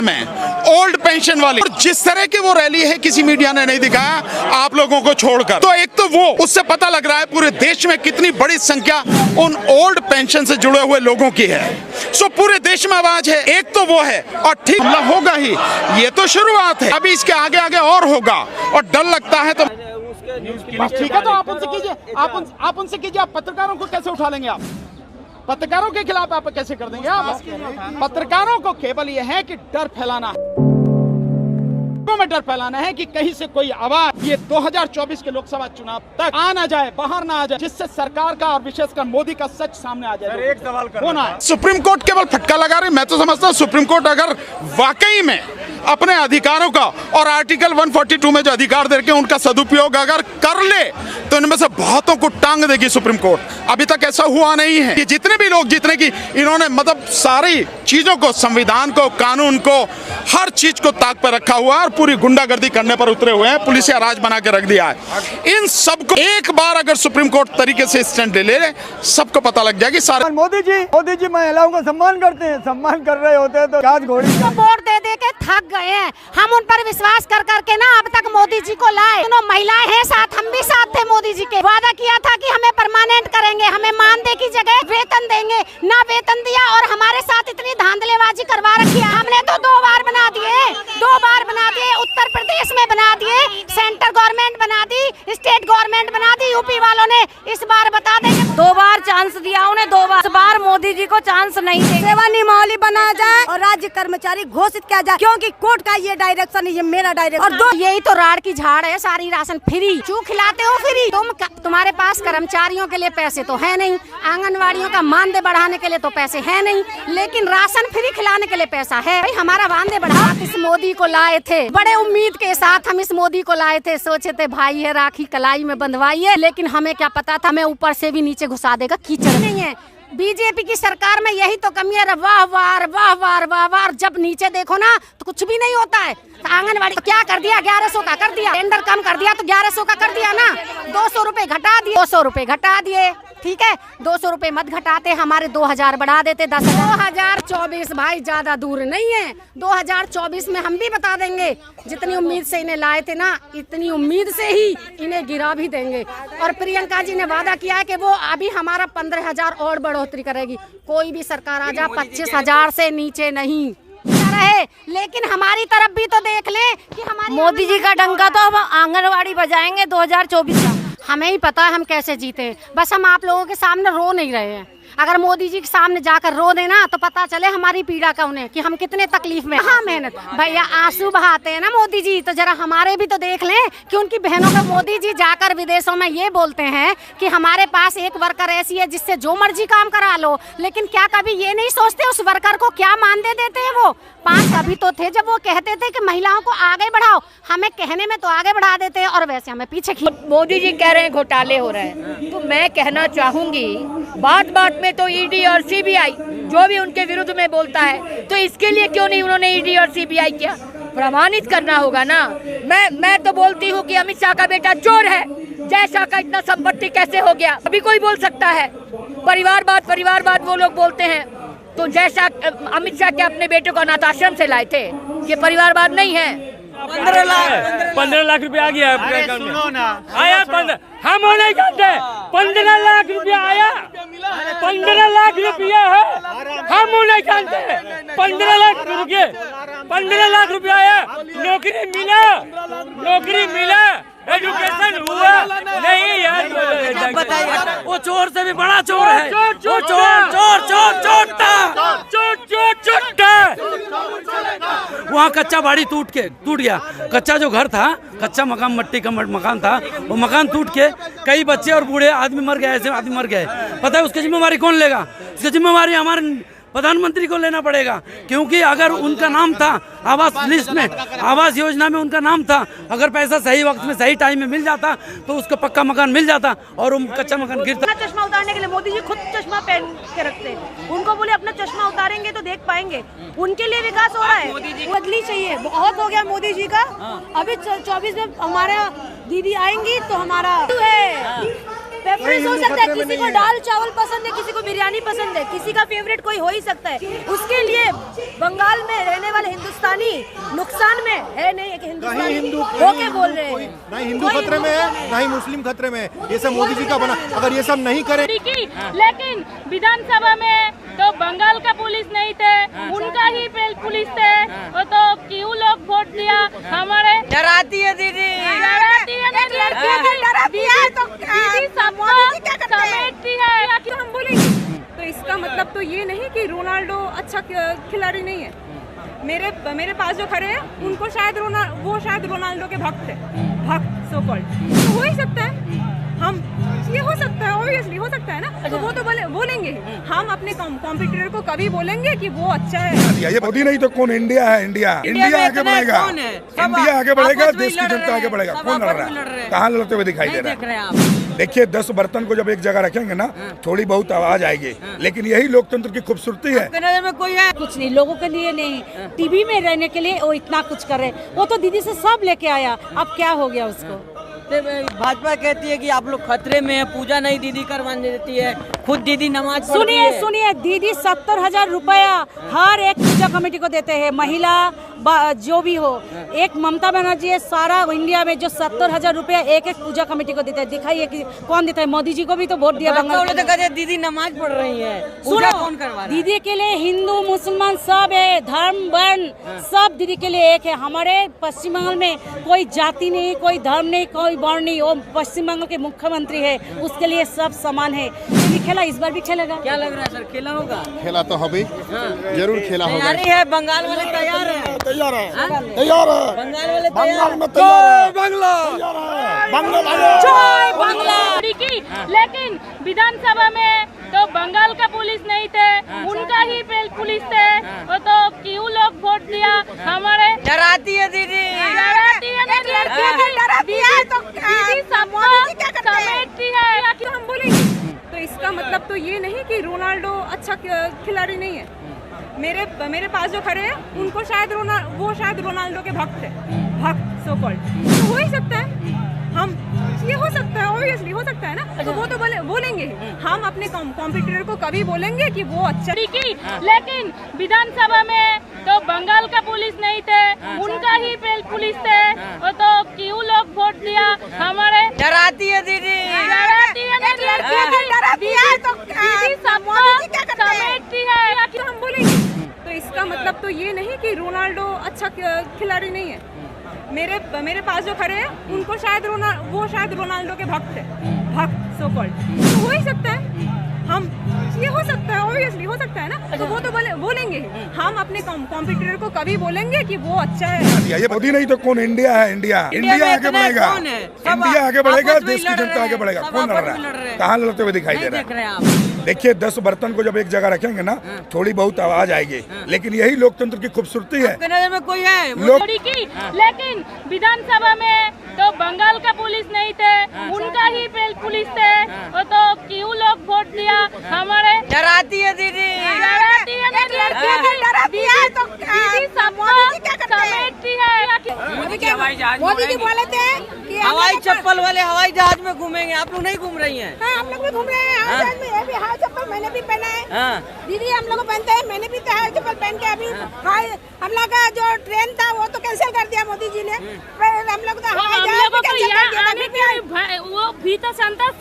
में old pension वाली, और जिस तरह की वो रैली है किसी मीडिया ने नहीं दिखाया आप लोगों को छोड़कर। तो एक तो वो, उससे पता लग रहा है पूरे देश में कितनी बड़ी संख्या उन ओल्ड पेंशन से जुड़े हुए लोगों की है। सो पूरे देश में आवाज है, एक तो वो है, और ठीक हमला होगा ही, ये तो शुरुआत है, अभी इसके आगे आगे और होगा, और डर लगता है तो ठीक है। तो आप उनसे कीजिए, आप उनसे कीजिए, आप पत्रकारों को कैसे उठा लेंगे? आप पत्रकारों के खिलाफ आप कैसे कर देंगे? आप पत्रकारों को केवल ये है कि डर फैलाना है, में डर फैलाना है कि कहीं से कोई आवाज ये 2024 के लोकसभा चुनाव तक आ ना जाए, बाहर ना आ जाए, जिससे सरकार का और विशेषकर मोदी का सच सामने आ जाए। एक सवाल होना है, सुप्रीम कोर्ट केवल फटका लगा रही। मैं तो समझता हूँ सुप्रीम कोर्ट अगर वाकई में अपने अधिकारों का और आर्टिकल 142 में जो अधिकार दे के उनका सदुपयोग अगर कर ले तो इनमें से बहुतों को टांग देगी सुप्रीम कोर्ट। अभी तक ऐसा हुआ नहीं है कि जितने भी लोग, जितने की इन्होंने मतलब सारी चीजों को, संविधान को, कानून को, हर चीज को ताक पर रखा हुआ है और पूरी गुंडागर्दी करने पर उतरे हुए हैं, पुलिस राज बना के रख दिया है। इन सबको एक बार अगर सुप्रीम कोर्ट तरीके से स्टैंड ले ले, सबको पता लग जाएगी। सारे मोदी जी महिलाओं का सम्मान करते हैं, सम्मान कर रहे होते हैं तो गाज घोड़ी वोट दे दे के थक गए हैं। हम उन पर विश्वास कर करके ना अब तक मोदी जी को लाए। दोनों महिलाएं हैं साथ, हम भी साथ थे मोदी जी के। वादा किया था कि हमें परमानेंट करेंगे, हमें मानदेय की जगह वेतन देंगे, ना वेतन दिया और हमारे साथ इतनी धांधलेबाजी करवा रखी है। हमने तो 2 बार बना दिए, 2 बार बना दिए, उत्तर प्रदेश में बना दिए, सेंट्रल गवर्नमेंट बना दी, स्टेट गवर्नमेंट बना दी, यूपी वालों ने। इस बार बता देंगे, 2 बार चांस दिया उन्हें, 2 बार। इस बार मोदी जी को चांस नहीं देंगे। सेवा नियमावली बनाया जाए और राज्य कर्मचारी घोषित किया जाए, क्योंकि कोर्ट का ये डायरेक्शन है, ये मेरा डायरेक्शन। और 2 यही तो राड़ की झाड़ है, सारी राशन फ्री, चू खिलाते हो फ्री। तुम्हारे पास कर्मचारियों के लिए पैसे तो है नहीं, आंगनवाड़ियों का मानदेय बढ़ाने के लिए तो पैसे है नहीं, लेकिन राशन फ्री खिलाने के लिए पैसा है। भाई हमारा मानदेय बढ़ाओ। इस मोदी को लाए थे, बड़े उम्मीद के साथ हम इस मोदी को लाए थे, सोचे थे भाई है राखी कलाई में बंधवाइए, लेकिन हमें क्या पता था हमें ऊपर से भी नीचे घुसा देगा। कीचड़ नहीं है। बीजेपी की सरकार में यही तो कमी है, वाह वार वाह वार वाह वार। जब नीचे देखो ना तो कुछ भी नहीं होता है। तो आंगनवाड़ी तो क्या कर दिया, 1100 का कर दिया, टेंडर कम कर दिया तो 1100 का कर दिया ना, 200 रुपए घटा दिए, 200 रुपए घटा दिए, ठीक है। 200 रुपए मत घटाते, हमारे 2000 बढ़ा देते, 10। 2024 भाई ज्यादा दूर नहीं है, 2024 में हम भी बता देंगे। जितनी उम्मीद से इन्हें लाए थे ना, इतनी उम्मीद से ही इन्हें गिरा भी देंगे। और प्रियंका जी ने वादा किया है कि वो अभी हमारा 15,000 और बढ़ोतरी करेगी। कोई भी सरकार आ जाए 25,000 से नीचे नहीं रहे, लेकिन हमारी तरफ भी तो देख ले कि हमारी मोदी जी का डंका तो अब आंगनवाड़ी बजाएंगे 2024 का। हमें ही पता है हम कैसे जीते, बस हम आप लोगों के सामने रो नहीं रहे हैं। अगर मोदी जी के सामने जाकर रो देना तो पता चले हमारी पीड़ा का उन्हें कि हम कितने तकलीफ में। हाँ मेहनत भैया आंसू बहाते हैं ना मोदी जी, तो जरा हमारे भी तो देख लें कि उनकी बहनों को मोदी जी जाकर विदेशों में ये बोलते हैं कि हमारे पास एक वर्कर ऐसी है जिससे जो मर्जी काम करा लो, लेकिन क्या कभी ये नहीं सोचते उस वर्कर को क्या मानदेय देते हैं? वो 5 अभी तो थे जब वो कहते थे कि महिलाओं को आगे बढ़ाओ, हमें कहने में तो आगे बढ़ा देते हैं और वैसे हमें पीछे मोदी जी कह रहे हैं घोटाले हो रहे हैं, तो मैं कहना चाहूंगी बात बात में तो ईडी और सीबीआई जो भी उनके विरुद्ध में बोलता है, तो इसके लिए क्यों नहीं उन्होंने ईडी और सीबीआई किया? प्रमाणित करना होगा ना। मैं तो बोलती हूँ कि अमित शाह का बेटा चोर है, जय शाह का इतना संपत्ति कैसे हो गया? अभी कोई बोल सकता है? परिवारवाद वो लोग बोलते हैं, तो जय शाह अमित शाह के अपने बेटे को अनाथाश्रम से लाए थे, ये परिवारवाद नहीं है। 15 लाख रुपया आ गया आया 15, हम नहीं करते। 15 लाख रुपया आया, 15 लाख रुपया है, हम नहीं जानते। 15 लाख रुपये, 15 लाख रुपया आया, नौकरी मिला, एजुकेशन हुआ नहीं यार। वो चोर से भी बड़ा चोर है, वो चोर था। वहाँ कच्चा बाड़ी टूट गया, कच्चा जो घर था, कच्चा मकान, मट्टी का मकान था, वो मकान टूट के कई बच्चे और बूढ़े आदमी मर गए, ऐसे आदमी मर गए। पता है उसकी जिम्मेवारी कौन लेगा? उसकी जिम्मेवारी हमारे प्रधानमंत्री को लेना पड़ेगा, क्योंकि अगर उनका नाम था आवास लिस्ट में, आवास योजना में उनका नाम था, अगर पैसा सही वक्त में सही टाइम में मिल जाता तो उसको पक्का मकान मिल जाता और कच्चा मकान गिरता। चश्मा उतारने के लिए मोदी जी खुद चश्मा पहन के रखते हैं, उनको बोले अपना चश्मा उतारेंगे तो देख पाएंगे। उनके लिए विकास हो रहा है, बदली चाहिए, बहुत हो गया मोदी जी का। अभी 24 में हमारा दीदी आएंगी तो हमारा है प्रेफरेंस हो सकता है, किसी को दाल चावल पसंद है, किसी को बिरयानी पसंद है, किसी का फेवरेट कोई हो ही सकता है। उसके लिए बंगाल में रहने वाले हिंदुस्तानी नुकसान में है नहीं, एक हिंदुस्तानी होके बोल रहे हैं। ना हिंदू खतरे में है, ना ही मुस्लिम खतरे में है। ये सब मोदी जी का बना, अगर ये सब नहीं करे। लेकिन विधानसभा में तो बंगाल का पुलिस नहीं थे, उनका ही पुलिस थे, तो क्यों लोग वोट दिया? हमारे डराती है दीदी, डराती है ना, दीदी सबको समेटती है। क्यों हम बोलेंगे? तो इसका मतलब तो ये नहीं कि रोनाल्डो अच्छा खिलाड़ी नहीं है। मेरे पास जो खड़े हैं उनको शायद वो शायद रोनाल्डो के भक्त है, भक्त सो कॉल्ड। तो हो ही सकता है, हम ये हो सकता है, ऑब्वियसली हो सकता है ना। तो वो तो बोलेंगे। हम अपने कॉम्पिटिटर को कभी बोलेंगे कि वो अच्छा है। ये मोदी नहीं तो कौन? इंडिया है, इंडिया आगे बढ़ेगा, इंडिया आगे बढ़ेगा, देश की जनता आगे बढ़ेगा। कौन लड़ रहा है? कहाँ लड़ते हुए दिखाई दे रहा है? देखिए 10 बर्तन को जब एक जगह रखेंगे ना, थोड़ी बहुत आवाज आएगी, लेकिन यही लोकतंत्र की खूबसूरती है। नजर में कोई है कुछ नहीं, लोगों के लिए नहीं, टीवी में रहने के लिए वो इतना कुछ कर रहे। वो तो दीदी से सब लेके आया, अब क्या हो गया उसको? भाजपा कहती है कि आप लोग खतरे में है, पूजा नहीं दीदी करवाने देती है, खुद दीदी नमाज पढ़ती है। सुनिए दीदी 70,000 रुपया हर एक पूजा कमेटी को देते हैं, महिला जो भी हो। एक ममता बनर्जी है, सारा इंडिया में जो 70,000 रुपया एक पूजा कमेटी को देते हैं। दिखाइए कि कौन देता है? मोदी जी को भी तो वोट दिया बंगाल। तो कहते हैं दीदी नमाज पढ़ रही है, पूजा कौन करवा रहा है? दीदी के लिए हिंदू मुसलमान सब है, धर्म वर्ण सब दीदी के लिए एक है। हमारे पश्चिम बंगाल में कोई जाति नहीं, कोई धर्म नहीं, कोई वर्ण नहीं। वो पश्चिम बंगाल के मुख्यमंत्री है, उसके लिए सब समान है। खेला इस बार भी खेलेगा। क्या लग रहा है सर, खेला होगा? खेला तो हबी, जरूर खेला होगा। तैयारी है, बंगाल वाले तैयार है, तैयार है, बंगाल वाले बंगाल में तैयार है, बांग्ला। लेकिन विधानसभा में तो बंगाल का पुलिस नहीं थे, उनका ही पुलिस थे, तो क्यों लोग वोट दिया? हमारे डराती है दीदी, डराती है ना, दीदी सबको समेटती है। क्यों हम बोलेंगे? तो इसका मतलब तो ये नहीं कि रोनाल्डो अच्छा खिलाड़ी नहीं है। मेरे पास जो खड़े हैं उनको शायद वो शायद रोनाल्डो के भक्त है, भक्त सो कॉल्ड। तो हो ही सकता है, हम ये हो सकता है, ऑब्वियसली हो सकता है ना। तो वो तो बोलेंगे। हम अपने कॉम्पिटिटर को कभी बोलेंगे कि वो अच्छा। लेकिन विधानसभा में तो बंगाल का पुलिस नहीं थे, उनका ही पुलिस थे, तो क्यों लोग वोट दिया? हमारे डराती है दीदी, डराती है ना, दीदी सबको समेटती है। क्यों हम बोलेंगे? तो इसका मतलब तो ये नहीं कि रोनाल्डो अच्छा खिलाड़ी नहीं है। मेरे पास जो खड़े हैं उनको शायद वो शायद रोनाल्डो के भक्त है, भक्त सो कॉल्ड। तो हो ही सकता है, हम ये हो सकता है, ऑब्वियसली हो सकता है ना। तो वो तो बोलेंगे। हम अपने कॉम्पिटिटर को कभी बोलेंगे कि वो अच्छा है। ये मोदी नहीं तो कौन? इंडिया है, इंडिया आगे बढ़ेगा, इंडिया आगे बढ़ेगा, देश की जनता आगे बढ़ेगा। कौन लड़ रहा है? कहाँ लड़ते हुए दिखाई दे रहा है? देखिए 10 बर्तन को जब एक जगह रखेंगे ना, थोड़ी बहुत आवाज आएगी, लेकिन यही लोकतंत्र की खूबसूरती है। नजर में कोई है लेकिन विधानसभा में तो बंगाल का पुलिस नहीं थे, उनका ही पुलिस थे, तो क्यों लोग वोट दिया? हमारे डराती है दीदी, डराती है ना, दीदी सबको समेटती है। मोदी जी बोले थे कि हवाई चप्पल वाले हवाई जहाज में घूमेंगे, आप लोग नहीं घूम रही हैं? हाँ, हम लोग भी घूम रहे हैं हवाई जहाज में। ये भी हवाई चप्पल मैंने भी पहना है, दीदी हम लोग पहनते हैं, मैंने भी हवाई चप्पल पहन के अभी हम लोग का जो ट्रेन था वो तो कैंसिल कर दिया मोदी जी ने। हम लोग तो हवाई जहाज कैंसिल कर दिया। वो भी तो संतोष